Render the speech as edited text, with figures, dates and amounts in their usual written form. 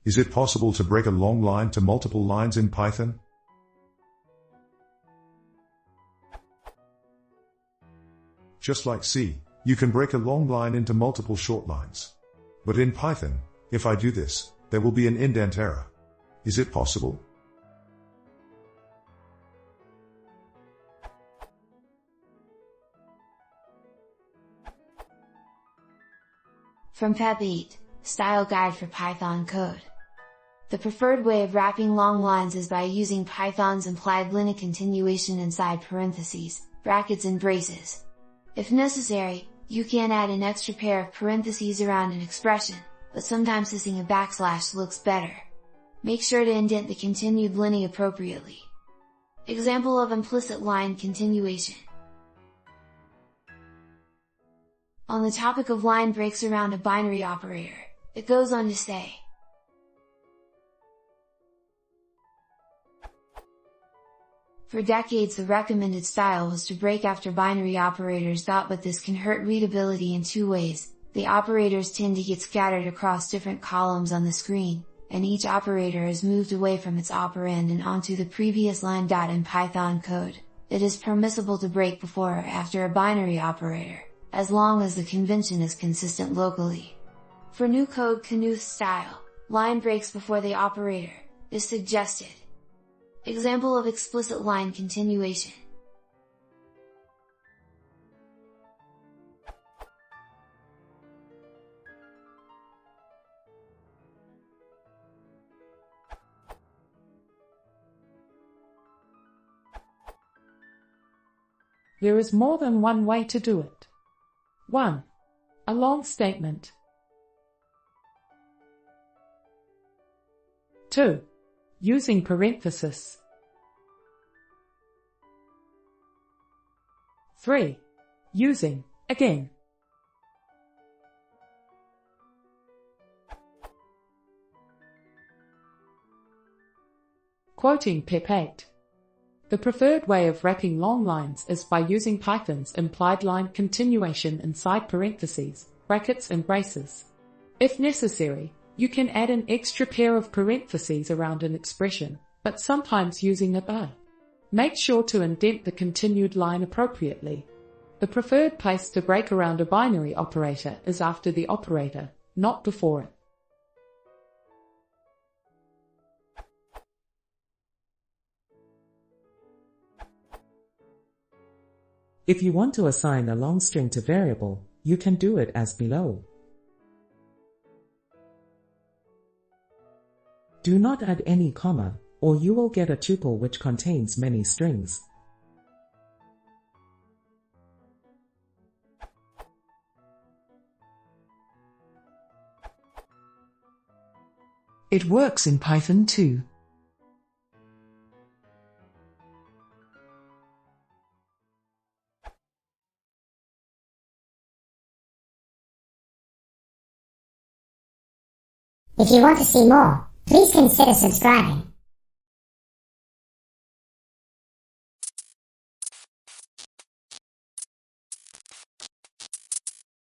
Is it possible to break a long line to multiple lines in Python? Just like C, you can break a long line into multiple short lines. But in Python, if I do this, there will be an indent error. Is it possible? From Pep8, Style Guide for Python Code. The preferred way of wrapping long lines is by using Python's implied line continuation inside parentheses, brackets and braces. If necessary, you can add an extra pair of parentheses around an expression, but sometimes using a backslash looks better. Make sure to indent the continued line appropriately. Example of implicit line continuation. On the topic of line breaks around a binary operator, it goes on to say, for decades the recommended style was to break after binary operators. But this can hurt readability in two ways. The operators tend to get scattered across different columns on the screen, and each operator is moved away from its operand and onto the previous line. In Python code, it is permissible to break before or after a binary operator, as long as the convention is consistent locally. For new code Knuth style, line breaks before the operator is suggested. Example of explicit line continuation. There is more than one way to do it. 1. A long statement. 2. Using parenthesis. 3. Using again. Quoting Pep8. The preferred way of wrapping long lines is by using Python's implied line continuation inside parentheses, brackets and braces. If necessary, you can add an extra pair of parentheses around an expression, but sometimes using a bar. Make sure to indent the continued line appropriately. The preferred place to break around a binary operator is after the operator, not before it. If you want to assign a long string to variable, you can do it as below. Do not add any comma, or you will get a tuple which contains many strings. It works in Python too. If you want to see more, please consider subscribing.